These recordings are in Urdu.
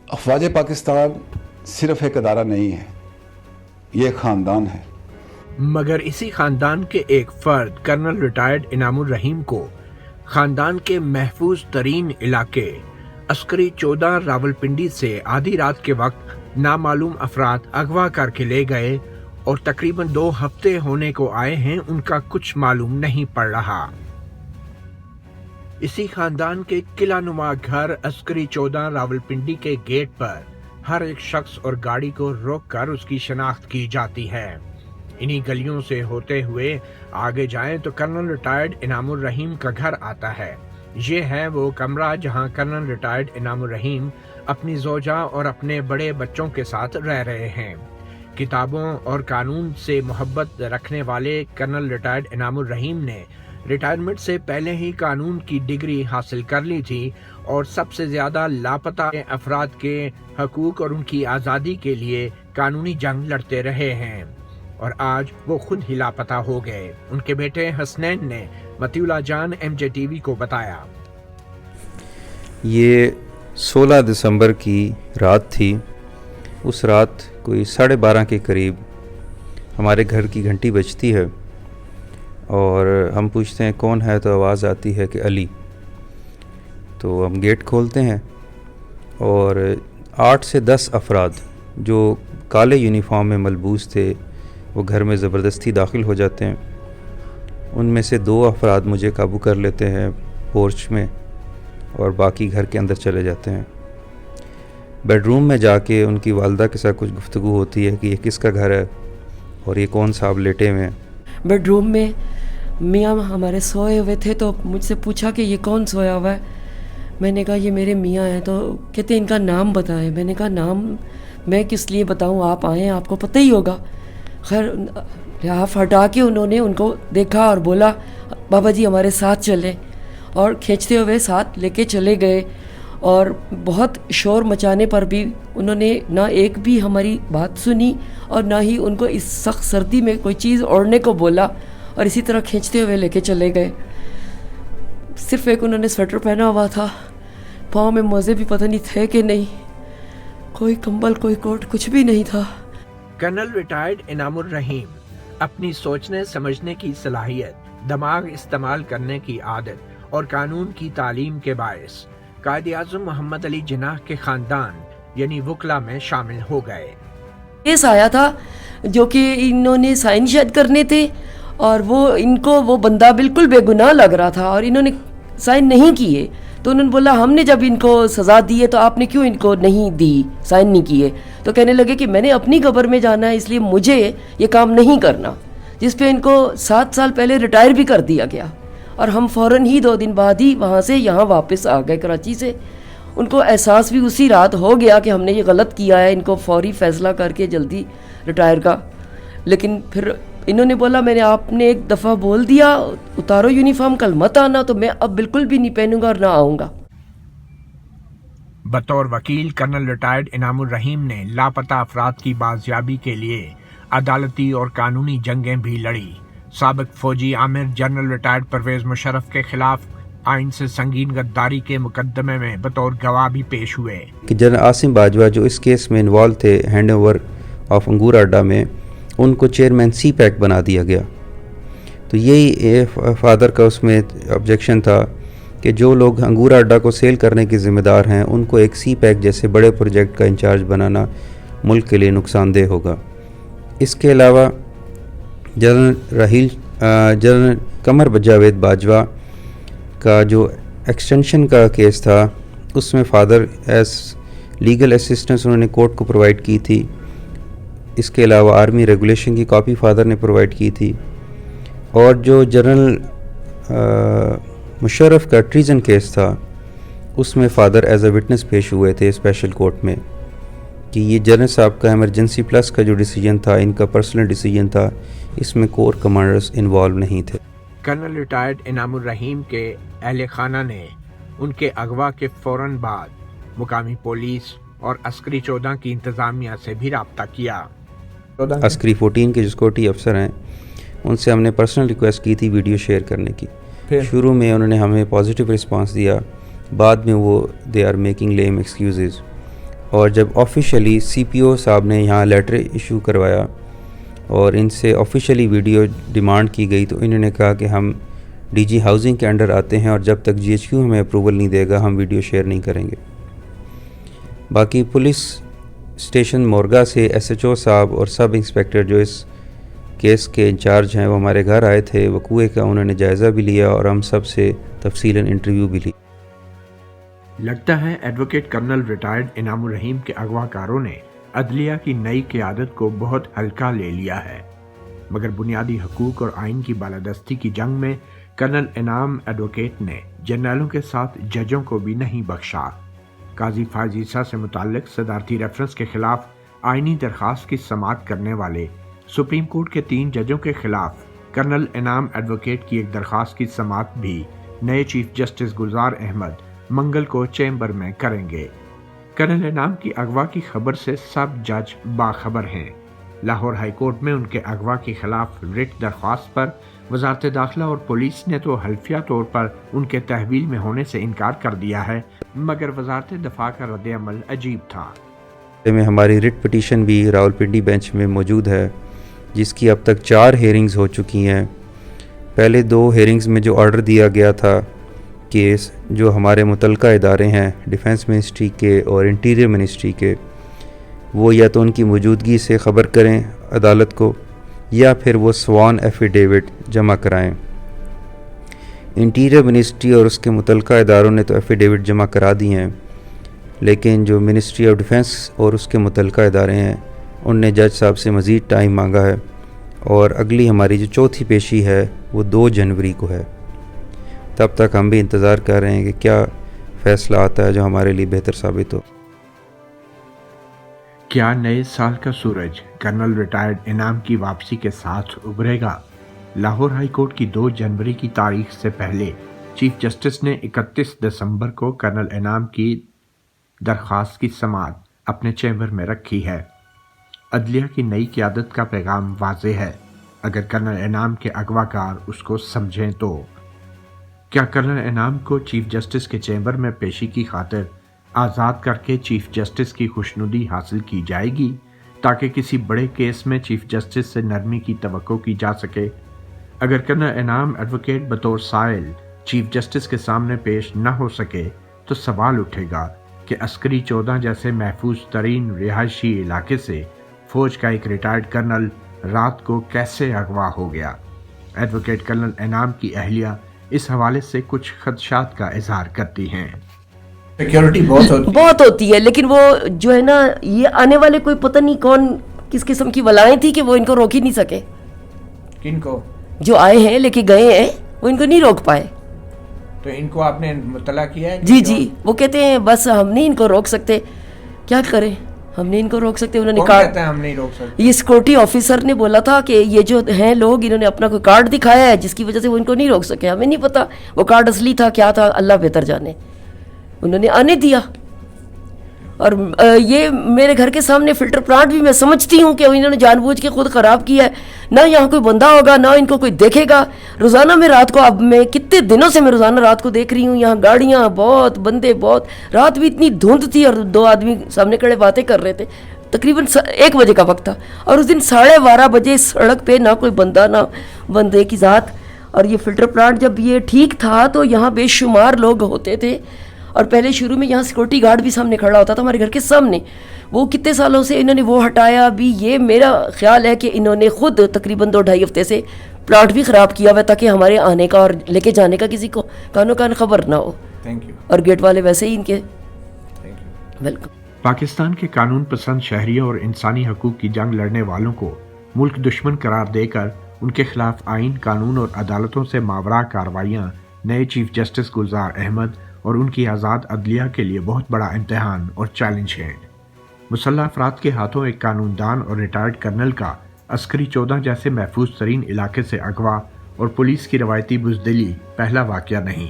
افواج پاکستان صرف ایک ادارہ نہیں ہے، یہ ایک خاندان ہے۔ مگر اسی خاندان کے ایک فرد کرنل ریٹائرڈ انعام الرحیم کو خاندان کے محفوظ ترین علاقے عسکری 14 راولپنڈی سے آدھی رات کے وقت نامعلوم افراد اغوا کر کے لے گئے اور تقریباً 2 ہفتے ہونے کو آئے ہیں، ان کا کچھ معلوم نہیں پڑ رہا۔ اسی خاندان کے قلعہ نما گھر عسکری 14 راولپنڈی کے گیٹ پر ہر ایک شخص اور گاڑی کو روک کر اس کی شناخت کی جاتی ہے۔ انہی گلیوں سے ہوتے ہوئے آگے جائیں تو کرنل ریٹائرڈ انعام الرحیم کا گھر آتا ہے۔ یہ ہے وہ کمرہ جہاں کرنل ریٹائرڈ انعام الرحیم اپنی زوجہ اور اپنے بڑے بچوں کے ساتھ رہ رہے ہیں۔ کتابوں اور قانون سے محبت رکھنے والے کرنل ریٹائرڈ انعام الرحیم نے ریٹائرمنٹ سے پہلے ہی قانون کی ڈگری حاصل کر لی تھی اور سب سے زیادہ لاپتہ افراد کے حقوق اور ان کی آزادی کے لیے قانونی جنگ لڑتے رہے ہیں، اور آج وہ خود ہی لاپتہ ہو گئے۔ ان کے بیٹے حسنین نے مطیع اللہ جان MJ TV کو بتایا، یہ 16 دسمبر کی رات تھی۔ اس رات کوئی 12:30 کے قریب ہمارے گھر کی گھنٹی بجتی ہے اور ہم پوچھتے ہیں کون ہے، تو آواز آتی ہے کہ علی۔ تو ہم گیٹ کھولتے ہیں اور 8 سے 10 افراد جو کالے یونیفارم میں ملبوس تھے وہ گھر میں زبردستی داخل ہو جاتے ہیں۔ ان میں سے 2 افراد مجھے قابو کر لیتے ہیں پورچ میں اور باقی گھر کے اندر چلے جاتے ہیں۔ بیڈ روم میں جا کے ان کی والدہ کے ساتھ کچھ گفتگو ہوتی ہے کہ یہ کس کا گھر ہے اور یہ کون صاحب لیٹے ہوئے ہیں۔ بیڈ روم میں میاں ہمارے سوئے ہوئے تھے، تو مجھ سے پوچھا کہ یہ کون سویا ہوا ہے۔ میں نے کہا یہ میرے میاں ہیں، تو کہتے ہیں ان کا نام بتائیں۔ میں نے کہا نام میں کس لیے بتاؤں، آپ آئیں، آپ کو پتہ ہی ہوگا۔ خیر لحاف ہٹا کے انہوں نے ان کو دیکھا اور بولا بابا جی ہمارے ساتھ چلیں، اور کھینچتے ہوئے ساتھ لے کے چلے گئے، اور بہت شور مچانے پر بھی انہوں نے نہ ایک بھی ہماری بات سنی اور نہ ہی ان کو اس سخت سردی میں کوئی چیز اوڑھنے کو بولا، اور اسی طرح کھینچتے ہوئے لے کے چلے گئے۔ صرف ایک انہوں نے سویٹر پہنا ہوا تھا، پاؤں میں موزے بھی پتہ نہیں تھے کہ نہیں، کوئی کمبل کوئی کوٹ کچھ بھی نہیں تھا۔ کرنل ریٹائرڈ انعام الرحیم اپنی سوچنے سمجھنے کی صلاحیت، دماغ استعمال کرنے کی عادت اور قانون کی تعلیم کے باعث قائد اعظم محمد علی جناح کے خاندان یعنی وکلا میں شامل ہو گئے۔ کیس آیا تھا جو کہ انہوں نے سائن شاید کرنے تھے، اور ان کو وہ بندہ بالکل بے گناہ لگ رہا تھا اور انہوں نے سائن نہیں کیے، تو انہوں نے بولا ہم نے جب ان کو سزا دی ہے تو آپ نے کیوں ان کو نہیں دی، سائن نہیں کیے؟ تو کہنے لگے کہ میں نے اپنی قبر میں جانا ہے، اس لیے مجھے یہ کام نہیں کرنا، جس پہ ان کو 7 سال پہلے ریٹائر بھی کر دیا گیا، اور ہم فوراً ہی 2 دن بعد ہی وہاں سے یہاں واپس آ گئے کراچی سے۔ ان کو احساس بھی اسی رات ہو گیا کہ ہم نے یہ غلط کیا ہے، ان کو فوری فیصلہ کر کے جلدی ریٹائر کا۔ لیکن پھر انہوں نے بولا میں نے آپ نے ایک دفعہ بول دیا اتارو یونیفارم کل مت آنا، تو میں اب بالکل بھی نہیں پہنوں گا اور نہ آؤں گا۔ بطور وکیل کرنل ریٹائرڈ انعام الرحیم نے لاپتہ افراد کی بازیابی کے لیے عدالتی اور قانونی جنگیں بھی لڑی۔ سابق فوجی عامر جنرل ریٹائرڈ پرویز مشرف کے خلاف آئین سے سنگین غداری کے مقدمے میں بطور گواہ بھی پیش ہوئے کہ جنرل عاصم باجوہ جو اس کیس میں انوالو تھے ہینڈ اوور آف انگور اڈا میں، ان کو چیئرمین سی پیک بنا دیا گیا۔ تو یہی فادر کا اس میں آبجیکشن تھا کہ جو لوگ انگور اڈا کو سیل کرنے کے ذمہ دار ہیں ان کو ایک سی پیک جیسے بڑے پروجیکٹ کا انچارج بنانا ملک کے لیے نقصان دہ ہوگا۔ اس کے علاوہ جنرل قمر جاوید باجوہ کا جو ایکسٹینشن کا کیس تھا، اس میں فادر ایز لیگل اسسٹنس انہوں نے کورٹ کو پرووائڈ کی تھی۔ اس کے علاوہ آرمی ریگولیشن کی کاپی فادر نے پرووائڈ کی تھی، اور جو جنرل مشرف کا ٹریزن کیس تھا اس میں فادر ایز اے وٹنس پیش ہوئے تھے اسپیشل کورٹ میں کہ یہ جنرل صاحب کا ایمرجنسی پلس کا جو ڈیسیجن تھا ان کا پرسنل ڈیسیجن تھا، اس میں کور کمانڈرز انوالو نہیں تھے۔ کرنل ریٹائرڈ انعام الرحیم کے اہل خانہ نے ان کے اغوا کے فوراً بعد مقامی پولیس اور عسکری 14 کی انتظامیہ سے بھی رابطہ کیا۔ عسکری 14 کے جو سیکورٹی افسر ہیں ان سے ہم نے پرسنل ریکویسٹ کی تھی ویڈیو شیئر کرنے کی۔ شروع میں انہوں نے ہمیں پازیٹیو رسپانس دیا، بعد میں وہ دے آر میکنگ لیم ایکسکیوزز، اور جب آفیشیلی CPO صاحب نے یہاں لیٹر ایشو کروایا اور ان سے آفیشیلی ویڈیو ڈیمانڈ کی گئی، تو انہوں نے کہا کہ ہم DG ہاؤسنگ کے انڈر آتے ہیں اور جب تک GHQ ہمیں اپروول نہیں دے گا ہم ویڈیو شیئر نہیں کریں گے۔ باقی پولیس اسٹیشن مورگا سے SHO صاحب اور سب انسپیکٹر جو اس کیس کے انچارج ہیں وہ ہمارے گھر آئے تھے، وقوعے کا انہوں نے جائزہ بھی لیا اور ہم سب سے تفصیلاً انٹرویو بھی لی۔ لگتا ہے ایڈوکیٹ کرنل ریٹائرڈ انعام الرحیم کے اغوا کاروں نے عدلیہ کی نئی قیادت کو بہت ہلکا لے لیا ہے، مگر بنیادی حقوق اور آئین کی بالادستی کی جنگ میں کرنل انعام ایڈوکیٹ نے جرنیلوں کے ساتھ ججوں کو بھی نہیں بخشا۔ قاضی فائز عیسیٰ سے متعلق صدارتی ریفرنس کے خلاف آئینی درخواست کی سماعت کرنے والے سپریم کورٹ کے 3 ججوں کے خلاف کرنل انعام ایڈوکیٹ کی ایک درخواست کی سماعت بھی نئے چیف جسٹس گلزار احمد منگل کو چیمبر میں کریں گے۔ کرنل انعام کی اغوا کی خبر سے سب جج باخبر ہیں۔ لاہور ہائی کورٹ میں ان کے اغوا کے خلاف ریٹ درخواست پر وزارت داخلہ اور پولیس نے تو حلفیہ طور پر ان کے تحویل میں ہونے سے انکار کر دیا ہے، مگر وزارت دفاع کا رد عمل عجیب تھا۔ ہماری ریٹ پٹیشن بھی راولپنڈی بینچ میں موجود ہے، جس کی اب تک 4 ہیئرنگز ہو چکی ہیں۔ پہلے 2 ہیئرنگز میں جو آرڈر دیا گیا تھا کہ جو ہمارے متعلقہ ادارے ہیں ڈیفنس منسٹری کے اور انٹیریئر منسٹری کے، وہ یا تو ان کی موجودگی سے خبر کریں عدالت کو یا پھر وہ سوان ایفیڈیوٹ جمع کرائیں۔ انٹیریئر منسٹری اور اس کے متعلقہ اداروں نے تو ایفیڈیوٹ جمع کرا دی ہیں، لیکن جو منسٹری آف ڈیفنس اور اس کے متعلقہ ادارے ہیں ان نے جج صاحب سے مزید ٹائم مانگا ہے، اور اگلی ہماری جو چوتھی پیشی ہے وہ 2 جنوری کو ہے۔ تب تک ہم بھی انتظار کر رہے ہیں کہ کیا فیصلہ آتا ہے جو ہمارے لیے بہتر ثابت ہو۔ کیا نئے سال کا سورج کرنل ریٹائرڈ انعام کی واپسی کے ساتھ ابھرے گا؟ لاہور ہائی کورٹ کی 2 جنوری کی تاریخ سے پہلے چیف جسٹس نے 31 دسمبر کو کرنل انعام کی درخواست کی سماعت اپنے چیمبر میں رکھی ہے۔ عدلیہ کی نئی قیادت کا پیغام واضح ہے، اگر کرنل انعام کے اغوا کار اس کو سمجھیں تو۔ کیا کرنل انعام کو چیف جسٹس کے چیمبر میں پیشی کی خاطر آزاد کر کے چیف جسٹس کی خوشنودی حاصل کی جائے گی تاکہ کسی بڑے کیس میں چیف جسٹس سے نرمی کی توقع کی جا سکے؟ اگر کرنل انعام ایڈوکیٹ بطور سائل چیف جسٹس کے سامنے پیش نہ ہو سکے تو سوال اٹھے گا کہ عسکری 14 جیسے محفوظ ترین رہائشی علاقے سے فوج کا ایک ریٹائرڈ کرنل رات کو کیسے اغوا ہو گیا؟ ایڈوکیٹ کرنل انعام کی اہلیہ اس حوالے سے کچھ خدشات کا اظہار کرتی ہیں۔ سیکیورٹی بہت ہوتی ہے، لیکن وہ جو ہے نا یہ آنے والے کوئی پتہ نہیں کون کس قسم کی بلائیں تھی کہ وہ ان کو روک ہی نہیں سکے۔ کن کو؟ جو آئے ہیں لے کے گئے ہیں وہ ان کو نہیں روک پائے۔ تو ان کو آپ نے مطلع کیا ہے؟ جی وہ کہتے ہیں بس ہم نہیں ان کو روک سکتے، کیا کریں، ہم نہیں ان کو روک سکتے۔ انہوں نے کہتا ہے ہم نہیں روک سکتے؟ یہ سیکورٹی آفیسر نے بولا تھا کہ یہ جو ہیں لوگ انہوں نے اپنا کوئی کارڈ دکھایا ہے جس کی وجہ سے وہ ان کو نہیں روک سکے۔ ہمیں نہیں پتا وہ کارڈ اصلی تھا کیا تھا، اللہ بہتر جانے۔ انہوں نے آنے دیا، اور یہ میرے گھر کے سامنے فلٹر پلانٹ بھی میں سمجھتی ہوں کہ انہوں نے جان بوجھ کے خود خراب کیا ہے۔ نہ یہاں کوئی بندہ ہوگا نہ ان کو کوئی دیکھے گا۔ روزانہ میں رات کو، اب میں کتنے دنوں سے میں روزانہ رات کو دیکھ رہی ہوں، یہاں گاڑیاں بہت، بندے بہت، رات بھی اتنی دھند تھی اور 2 آدمی سامنے کھڑے باتیں کر رہے تھے، تقریباً 1 بجے کا وقت تھا، اور اس دن 12:30 بجے سڑک پہ نہ کوئی بندہ نہ بندے کی ذات۔ اور یہ فلٹر پلانٹ جب یہ ٹھیک تھا تو یہاں بے شمار لوگ ہوتے تھے، اور پہلے شروع میں یہاں سیکورٹی گارڈ بھی سامنے کھڑا ہوتا تھا ہمارے گھر کے سامنے۔ وہ کتنے سالوں سے انہوں نے وہ ہٹایا بھی، یہ میرا خیال ہے کہ انہوں نے خود تقریباً 2-2.5 ہفتے سے پلاٹ بھی خراب کیا ہوا ہے تاکہ ہمارے آنے کا اور لے کے جانے کا کسی کو کانوں کان خبر نہ ہو۔ اور گیٹ والے ویسے ہی ان کے ویلکم۔ پاکستان کے قانون پسند شہریوں اور انسانی حقوق کی جنگ لڑنے والوں کو ملک دشمن قرار دے کر ان کے خلاف آئین، قانون اور عدالتوں سے ماورا کارروائیاں نئے چیف جسٹس گلزار احمد اور ان کی آزاد عدلیہ کے لیے بہت بڑا امتحان اور چیلنج ہے۔ مسلح افراد کے ہاتھوں ایک قانون دان اور ریٹائرڈ کرنل کا عسکری 14 جیسے محفوظ ترین علاقے سے اغوا اور پولیس کی روایتی بزدلی پہلا واقعہ نہیں۔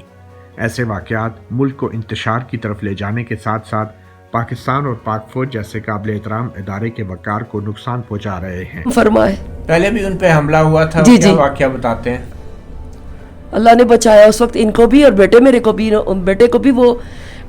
ایسے واقعات ملک کو انتشار کی طرف لے جانے کے ساتھ ساتھ پاکستان اور پاک فوج جیسے قابل احترام ادارے کے وقار کو نقصان پہنچا رہے ہیں۔ فرمائے پہلے بھی ان پہ حملہ ہوا تھا، کیا واقعہ بتاتے ہیں؟ اللہ نے بچایا اس وقت ان کو بھی اور بیٹے میرے کو بھی، بیٹے کو بھی وہ